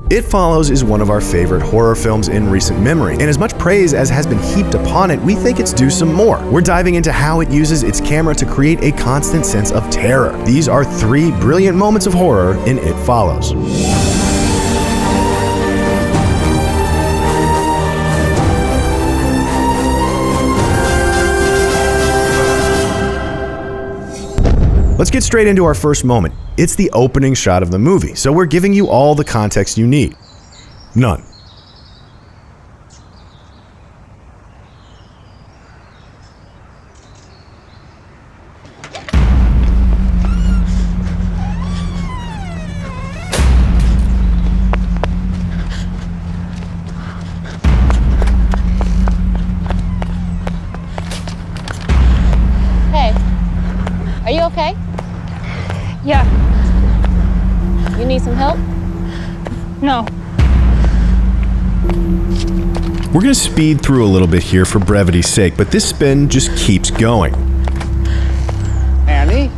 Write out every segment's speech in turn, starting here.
It Follows is one of our favorite horror films in recent memory, and as much praise as has been heaped upon it, we think it's due some more. We're diving into how it uses its camera to create a constant sense of terror. These are 3 brilliant moments of horror in It Follows. Let's get straight into our first moment. It's the opening shot of the movie, so we're giving you all the context you need. None. Hey, are you okay? Yeah. You need some help? No. We're going to speed through a little bit here for brevity's sake, but this spin just keeps going. Annie?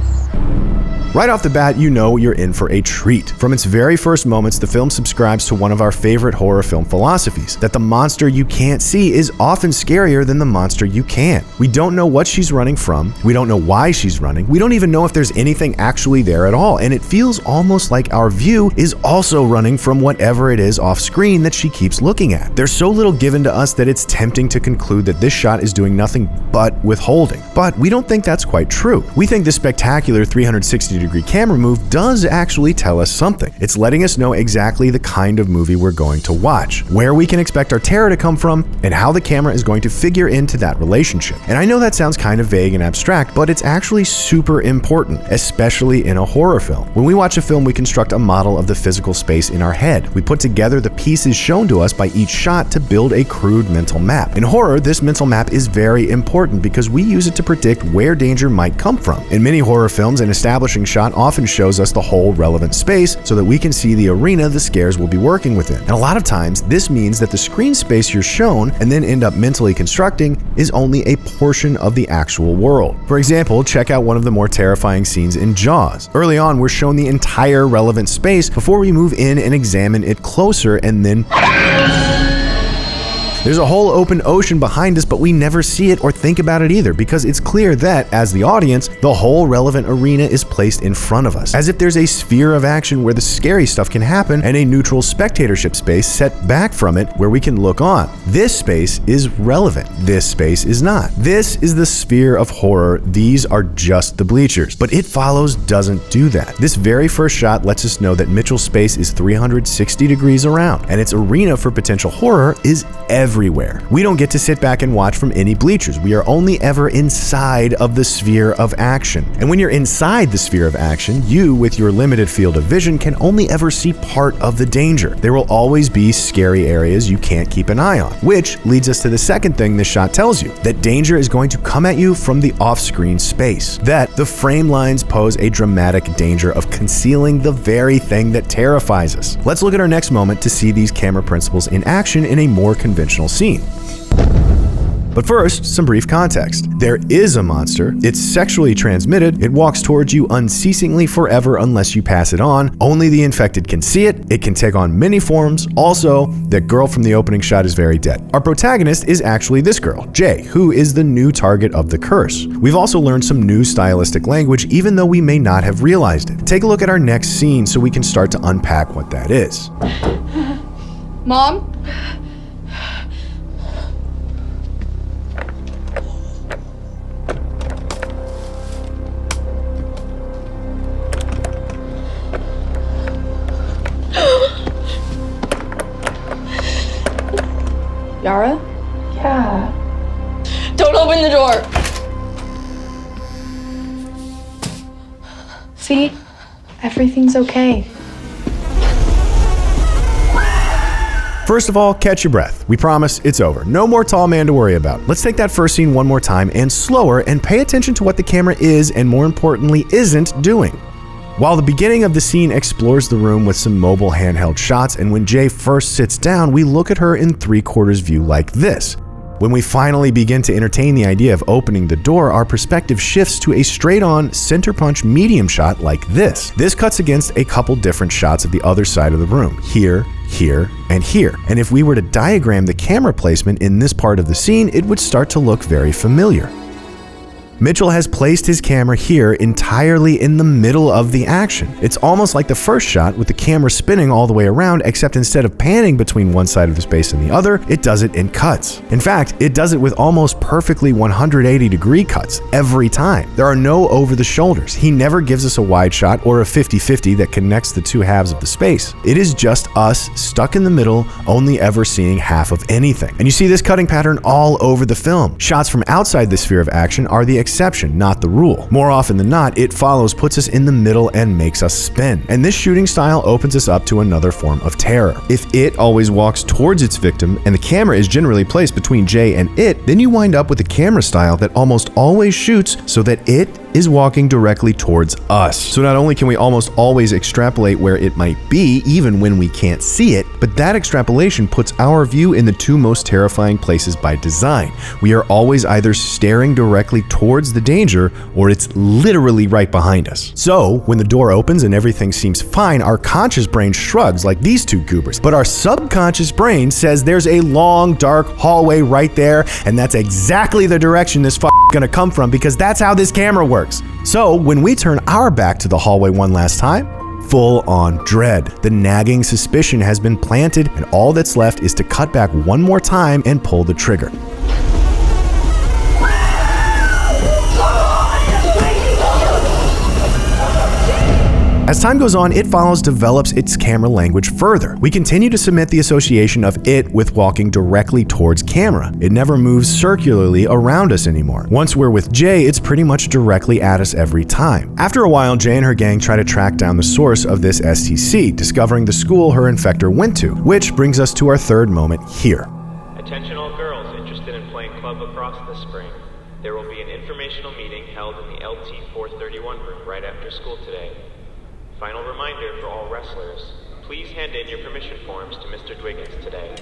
Right off the bat, you know you're in for a treat. From its very first moments, the film subscribes to one of our favorite horror film philosophies, that the monster you can't see is often scarier than the monster you can. We don't know what she's running from, we don't know why she's running, we don't even know if there's anything actually there at all, and it feels almost like our view is also running from whatever it is off screen that she keeps looking at. There's so little given to us that it's tempting to conclude that this shot is doing nothing but withholding. But we don't think that's quite true. We think this spectacular 360-degree camera move does actually tell us something. It's letting us know exactly the kind of movie we're going to watch, where we can expect our terror to come from, and how the camera is going to figure into that relationship. And I know that sounds kind of vague and abstract, but it's actually super important, especially in a horror film. When we watch a film, we construct a model of the physical space in our head. We put together the pieces shown to us by each shot to build a crude mental map. In horror, this mental map is very important because we use it to predict where danger might come from. In many horror films, an establishing shot often shows us the whole relevant space so that we can see the arena the scares will be working within. And a lot of times, this means that the screen space you're shown and then end up mentally constructing is only a portion of the actual world. For example, check out one of the more terrifying scenes in Jaws. Early on, we're shown the entire relevant space before we move in and examine it closer, and then there's a whole open ocean behind us, but we never see it or think about it either, because it's clear that, as the audience, the whole relevant arena is placed in front of us, as if there's a sphere of action where the scary stuff can happen and a neutral spectatorship space set back from it where we can look on. This space is relevant. This space is not. This is the sphere of horror. These are just the bleachers. But It Follows doesn't do that. This very first shot lets us know that Mitchell's space is 360 degrees around, and its arena for potential horror is everywhere. We don't get to sit back and watch from any bleachers. We are only ever inside of the sphere of action. And when you're inside the sphere of action, you, with your limited field of vision, can only ever see part of the danger. There will always be scary areas you can't keep an eye on, which leads us to the second thing this shot tells you, that danger is going to come at you from the off-screen space, that the frame lines pose a dramatic danger of concealing the very thing that terrifies us. Let's look at our next moment to see these camera principles in action in a more conventional scene. But first, some brief context. There is a monster, it's sexually transmitted, it walks towards you unceasingly forever unless you pass it on, only the infected can see it, it can take on many forms, also, that girl from the opening shot is very dead. Our protagonist is actually this girl, Jay, who is the new target of the curse. We've also learned some new stylistic language, even though we may not have realized it. Take a look at our next scene so we can start to unpack what that is. Mom? Yara? Yeah. Don't open the door! See? Everything's okay. First of all, catch your breath. We promise it's over. No more tall man to worry about. Let's take that first scene one more time and slower, and pay attention to what the camera is and, more importantly, isn't doing. While the beginning of the scene explores the room with some mobile handheld shots, and when Jay first sits down, we look at her in 3/4 view like this. When we finally begin to entertain the idea of opening the door, our perspective shifts to a straight-on, center-punch medium shot like this. This cuts against a couple different shots of the other side of the room, here here, and here. And if we were to diagram the camera placement in this part of the scene, it would start to look very familiar. Mitchell has placed his camera here entirely in the middle of the action. It's almost like the first shot with the camera spinning all the way around, except instead of panning between one side of the space and the other, it does it in cuts. In fact, it does it with almost perfectly 180-degree cuts every time. There are no over the shoulders. He never gives us a wide shot or a 50-50 that connects the two halves of the space. It is just us stuck in the middle, only ever seeing half of anything. And you see this cutting pattern all over the film. Shots from outside the sphere of action are the exception, not the rule. More often than not, It Follows puts us in the middle and makes us spin. And this shooting style opens us up to another form of terror. If It always walks towards its victim and the camera is generally placed between Jay and It, then you wind up with a camera style that almost always shoots so that It is walking directly towards us. So not only can we almost always extrapolate where it might be, even when we can't see it, but that extrapolation puts our view in the two most terrifying places by design. We are always either staring directly towards the danger, or it's literally right behind us. So when the door opens and everything seems fine, our conscious brain shrugs like these two goobers, but our subconscious brain says there's a long, dark hallway right there, and that's exactly the direction this gonna come from, because that's how this camera works. So when we turn our back to the hallway one last time, full on dread. The nagging suspicion has been planted, and all that's left is to cut back one more time and pull the trigger. As time goes on, It Follows develops its camera language further. We continue to submit the association of it with walking directly towards camera. It never moves circularly around us anymore. Once we're with Jay, it's pretty much directly at us every time. After a while, Jay and her gang try to track down the source of this STC, discovering the school her infector went to, which brings us to our third moment here. Attention all girls interested in playing club lacrosse this spring. There will be an informational meeting held in the LT 431 room right after school today. Final reminder for all wrestlers, please hand in your permission forms to Mr. Dwiggins today.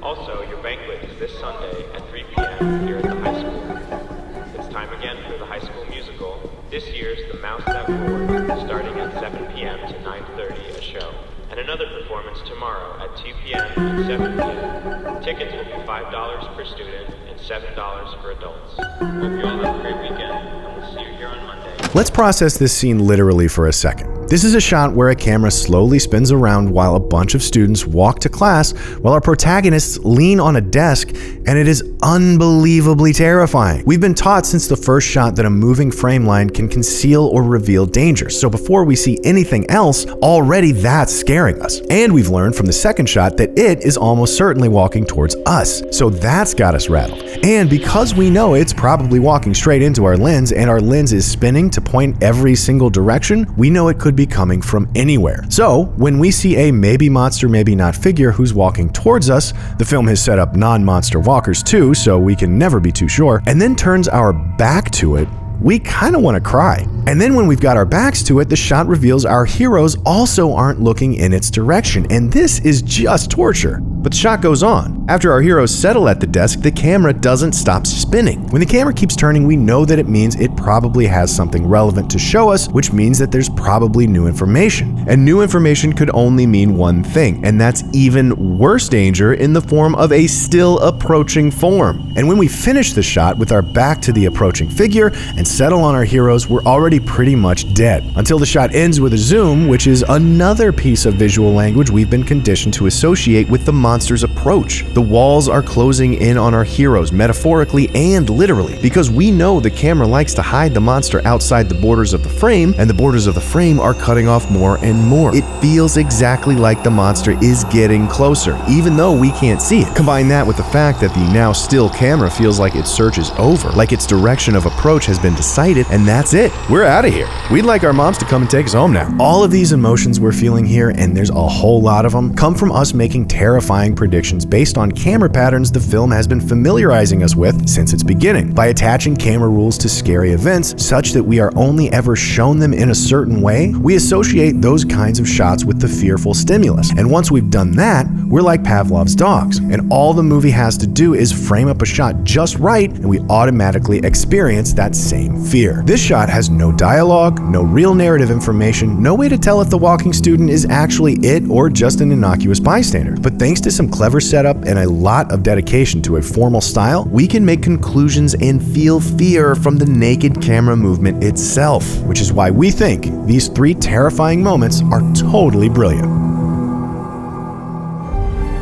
Also, your banquet is this Sunday at 3 p.m. here at the high school. It's time again for the high school musical. This year's The Mouse That Roared, starting at 7 p.m. to 9:30 a show. And another performance tomorrow at 2 p.m. and 7 p.m. Tickets will be $5 per student and $7 for adults. Hope you all have a great weekend, and we'll see you here on Monday. Let's process this scene literally for a second. This is a shot where a camera slowly spins around while a bunch of students walk to class while our protagonists lean on a desk, and it is unbelievably terrifying. We've been taught since the first shot that a moving frame line can conceal or reveal danger, so before we see anything else, already that's scaring us. And we've learned from the second shot that it is almost certainly walking towards us, so that's got us rattled. And because we know it's probably walking straight into our lens, and our lens is spinning to point every single direction, we know it could be coming from anywhere. So when we see a maybe monster, maybe not figure who's walking towards us, the film has set up non-monster walkers too, so we can never be too sure, and then turns our back to it, we kind of want to cry. And then when we've got our backs to it, the shot reveals our heroes also aren't looking in its direction, and this is just torture. But the shot goes on. After our heroes settle at the desk, the camera doesn't stop spinning. When the camera keeps turning, we know that it means it probably has something relevant to show us, which means that there's probably new information. And new information could only mean one thing, and that's even worse danger in the form of a still approaching form. And when we finish the shot with our back to the approaching figure and settle on our heroes, we're already pretty much dead. Until the shot ends with a zoom, which is another piece of visual language we've been conditioned to associate with the monster's approach. The walls are closing in on our heroes, metaphorically and literally, because we know the camera likes to hide the monster outside the borders of the frame, and the borders of the frame are cutting off more and more. It feels exactly like the monster is getting closer, even though we can't see it. Combine that with the fact that the now still camera feels like its search is over, like its direction of approach has been decided, and that's it. We're out of here. We'd like our moms to come and take us home now. All of these emotions we're feeling here, and there's a whole lot of them, come from us making terrifying predictions based on camera patterns the film has been familiarizing us with since its beginning. By attaching camera rules to scary events such that we are only ever shown them in a certain way, we associate those kinds of shots with the fearful stimulus. And once we've done that, we're We're like Pavlov's dogs, and all the movie has to do is frame up a shot just right, and we automatically experience that same fear. This shot has no dialogue, no real narrative information, no way to tell if the walking student is actually it or just an innocuous bystander. But thanks to some clever setup and a lot of dedication to a formal style, we can make conclusions and feel fear from the naked camera movement itself, which is why we think these 3 terrifying moments are totally brilliant.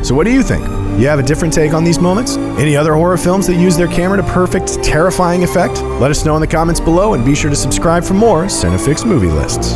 So what do you think? You have a different take on these moments? Any other horror films that use their camera to perfect terrifying effect? Let us know in the comments below, and be sure to subscribe for more CineFix movie lists.